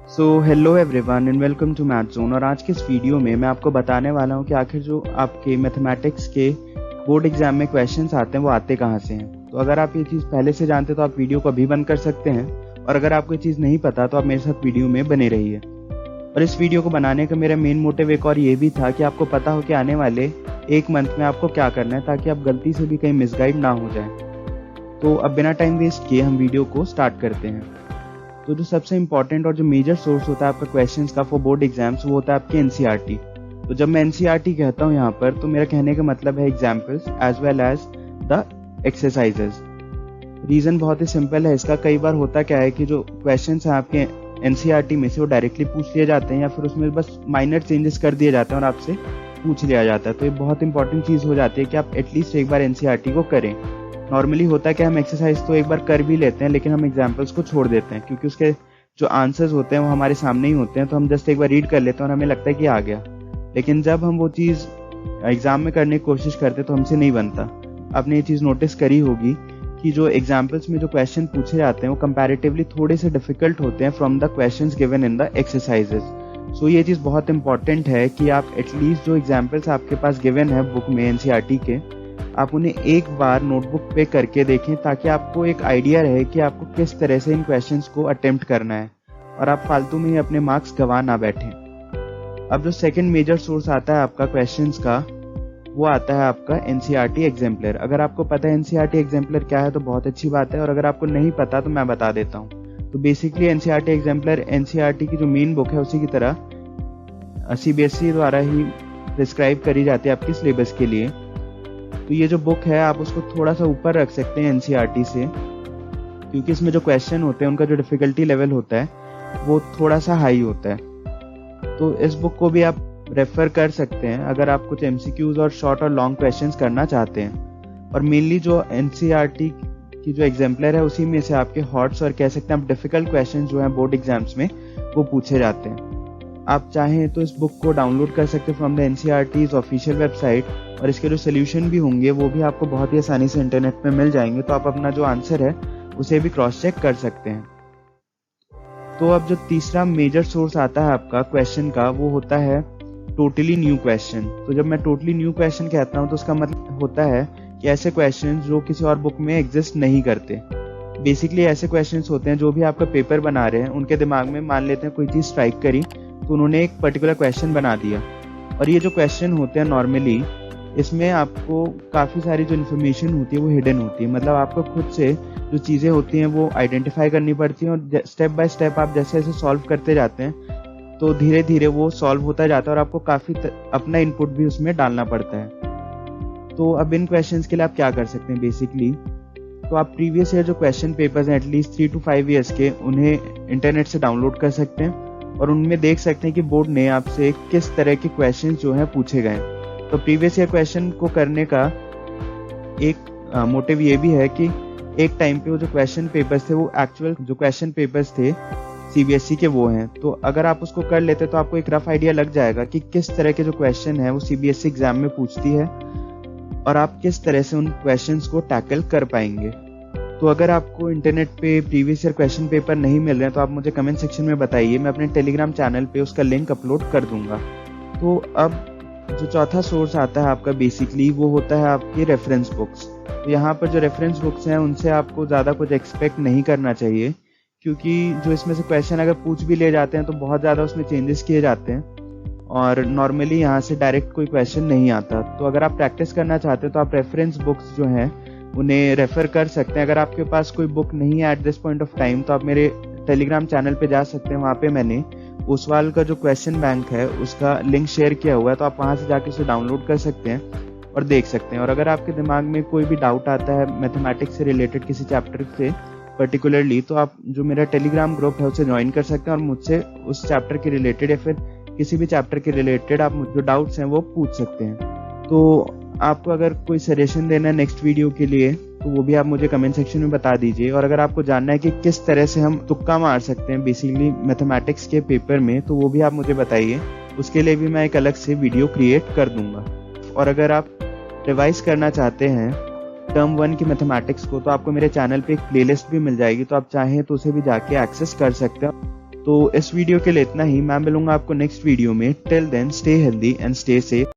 Hello everyone and welcome to math zone. और आज के इस वीडियो में मैं आपको बताने वाला हूं कि आखिर जो आपके मैथमेटिक्स के बोर्ड एग्जाम में क्वेश्चंस आते हैं वो आते कहां से हैं। तो अगर आप ये चीज़ पहले से जानते तो आप वीडियो को अभी बंद कर सकते हैं, और अगर आपको ये चीज़ नहीं पता तो आप मेरे साथ वीडियो में बने रहिए। और इस वीडियो को बनाने का मेरा मेन मोटिव एक और ये भी था कि आपको पता हो कि आने वाले एक मंथ में आपको क्या करना है, ताकि आप गलती से भी कहीं मिसगाइड ना हो जाए। तो अब बिना टाइम वेस्ट किए हम वीडियो को स्टार्ट करते हैं। तो जो सबसे इंपॉर्टेंट और जो मेजर सोर्स होता है आपका क्वेश्चंस का फॉर बोर्ड एग्जाम्स वो होता है आपके एनसीईआरटी। तो जब मैं एनसीईआरटी कहता हूँ यहाँ पर, तो मेरा कहने का मतलब है examples as well as the exercises. Reason बहुत ही सिंपल है इसका। कई बार होता क्या है कि जो क्वेश्चंस हैं आपके एनसीईआरटी में से वो डायरेक्टली पूछ लिए जाते हैं, या फिर उसमें बस माइनर चेंजेस कर दिए जाते हैं और आपसे पूछ लिया जाता है। तो ये बहुत इंपॉर्टेंट चीज़ हो जाती है कि आप एटलीस्ट एक बार एनसीईआरटी को करें। नॉर्मली होता है कि हम एक्सरसाइज तो एक बार कर भी लेते हैं, लेकिन हम एग्जाम्पल्स को छोड़ देते हैं, क्योंकि उसके जो आंसर्स होते हैं वो हमारे सामने ही होते हैं। तो हम जस्ट एक बार रीड कर लेते हैं और हमें लगता है कि आ गया, लेकिन जब हम वो चीज़ एग्जाम में करने की कोशिश करते हैं तो हमसे नहीं बनता। आपने ये चीज़ नोटिस करी होगी कि जो एग्जाम्पल्स में जो क्वेश्चन पूछे जाते हैं वो कंपैरेटिवली थोड़े से डिफिकल्ट होते हैं from the questions given in the exercises. So ये चीज़ बहुत इंपॉर्टेंट है कि आप एटलीस्ट जो एग्जाम्पल्स आपके पास गिवन है बुक में एनसीईआरटी के, आप उन्हें एक बार नोटबुक पे करके देखें, ताकि आपको एक आइडिया रहे कि आपको किस तरह से इन क्वेश्चंस को अटेम्प्ट करना है और आप फालतू में ही अपने मार्क्स गंवा ना बैठें। अब जो सेकंड मेजर सोर्स आता है आपका क्वेश्चंस का, वो आता है आपका एनसीईआरटी एग्जाम्पलर। अगर आपको पता है एनसीईआरटी एग्जाम्पलर क्या है तो बहुत अच्छी बात है, और अगर आपको नहीं पता तो मैं बता देता हूँ। तो बेसिकली एनसीईआरटी एग्जाम्पलर एनसीईआरटी की जो मेन बुक है उसी की तरह सीबीएसई द्वारा ही प्रिस्क्राइब करी जाती है आपके सिलेबस के लिए। तो ये जो बुक है आप उसको थोड़ा सा ऊपर रख सकते हैं एनसीईआरटी से, क्योंकि इसमें जो क्वेश्चन होते हैं उनका जो डिफिकल्टी लेवल होता है वो थोड़ा सा हाई होता है। तो इस बुक को भी आप रेफर कर सकते हैं अगर आप कुछ एमसीक्यूज और शॉर्ट और लॉन्ग क्वेश्चंस करना चाहते हैं। और मेनली जो एनसीईआरटी की जो एग्जाम्पलर है उसी में से आपके हॉट्स और कह सकते हैं आप डिफिकल्ट क्वेश्चन जो हैं बोर्ड एग्जाम्स में वो पूछे जाते हैं। आप चाहें तो इस बुक को डाउनलोड कर सकते हैं from the NCERTs official website, और इसके जो सोल्यूशन भी होंगे वो भी आपको बहुत ही आसानी से इंटरनेट पे मिल जाएंगे। तो आप अपना जो आंसर है उसे भी क्रॉस चेक कर सकते हैं। तो अब जो तीसरा मेजर सोर्स आता है आपका क्वेश्चन का, वो होता है टोटली न्यू क्वेश्चन। तो जब मैं टोटली न्यू क्वेश्चन कहता हूँ तो उसका मतलब होता है कि ऐसे क्वेश्चन जो किसी और बुक में एग्जिस्ट नहीं करते। बेसिकली ऐसे क्वेश्चन होते हैं जो भी आपका पेपर बना रहे हैं उनके दिमाग में मान लेते हैं कोई चीज़ स्ट्राइक करी तो उन्होंने एक पर्टिकुलर क्वेश्चन बना दिया। और ये जो क्वेश्चन होते हैं नॉर्मली इसमें आपको काफ़ी सारी जो इन्फॉर्मेशन होती है वो हिडन होती है। मतलब आपको खुद से जो चीज़ें होती हैं वो आइडेंटिफाई करनी पड़ती हैं, और स्टेप बाय स्टेप आप जैसे जैसे सॉल्व करते जाते हैं तो धीरे धीरे वो सॉल्व होता जाता है, और आपको काफ़ी अपना इनपुट भी उसमें डालना पड़ता है। तो अब इन क्वेश्चंस के लिए आप क्या कर सकते हैं बेसिकली, तो आप प्रीवियस ईयर जो क्वेश्चन पेपर्स हैं एटलीस्ट 3 to 5 ईयर्स के, उन्हें इंटरनेट से डाउनलोड कर सकते हैं और उनमें देख सकते हैं कि बोर्ड ने आपसे किस तरह के क्वेश्चन जो हैं पूछे गए। तो प्रीवियस ईयर क्वेश्चन को करने का एक मोटिव ये भी है कि एक टाइम पे वो जो क्वेश्चन पेपर्स थे वो एक्चुअल जो क्वेश्चन पेपर्स थे सीबीएसई के वो हैं। तो अगर आप उसको कर लेते तो आपको एक रफ आइडिया लग जाएगा कि किस तरह के जो क्वेश्चन है वो सीबीएसई एग्जाम में पूछती है, और आप किस तरह से उन क्वेश्चंस को टैकल कर पाएंगे। तो अगर आपको इंटरनेट पे प्रीवियस ईयर क्वेश्चन पेपर नहीं मिल रहे हैं तो आप मुझे कमेंट सेक्शन में बताइए, मैं अपने टेलीग्राम चैनल पे उसका लिंक अपलोड कर दूंगा। तो अब जो चौथा सोर्स आता है आपका बेसिकली वो होता है आपकी रेफरेंस बुक्स। तो यहाँ पर जो रेफरेंस बुक्स हैं उनसे आपको ज़्यादा कुछ एक्सपेक्ट नहीं करना चाहिए, क्योंकि जो इसमें से क्वेश्चन अगर पूछ भी ले जाते हैं तो बहुत ज़्यादा उसमें चेंजेस किए जाते हैं, और नॉर्मली यहाँ से डायरेक्ट कोई क्वेश्चन नहीं आता। तो अगर आप प्रैक्टिस करना चाहते हैं तो आप रेफरेंस बुक्स जो हैं उन्हें रेफर कर सकते हैं। अगर आपके पास कोई बुक नहीं है at this point of time तो आप मेरे टेलीग्राम चैनल पे जा सकते हैं। वहाँ पे मैंने ओसवाल का जो क्वेश्चन बैंक है उसका लिंक शेयर किया हुआ है, तो आप वहाँ से जाके उसे डाउनलोड कर सकते हैं और देख सकते हैं। और अगर आपके दिमाग में कोई भी डाउट आता है मैथमेटिक्स से रिलेटेड किसी चैप्टर से पर्टिकुलरली, तो आप जो मेरा टेलीग्राम ग्रुप है उसे ज्वाइन कर सकते हैं और मुझसे उस चैप्टर के रिलेटेड या फिर किसी भी चैप्टर के रिलेटेड आप जो डाउट्स हैं वो पूछ सकते हैं। तो आपको अगर कोई सजेशन देना है नेक्स्ट वीडियो के लिए तो वो भी आप मुझे कमेंट सेक्शन में बता दीजिए। और अगर आपको जानना है कि किस तरह से हम तुक्का मार सकते हैं बेसिकली मैथमेटिक्स के पेपर में, तो वो भी आप मुझे बताइए, उसके लिए भी मैं एक अलग से वीडियो क्रिएट कर दूंगा। और अगर आप रिवाइज करना चाहते हैं टर्म 1 की मैथमेटिक्स को, तो आपको मेरे चैनल पे एक प्लेलिस्ट भी मिल जाएगी, तो आप चाहें तो उसे भी जाके एक्सेस कर सकते हैं। तो इस वीडियो के लिए इतना ही। मैं मिलूंगा आपको नेक्स्ट वीडियो में। Till then stay healthy and stay safe.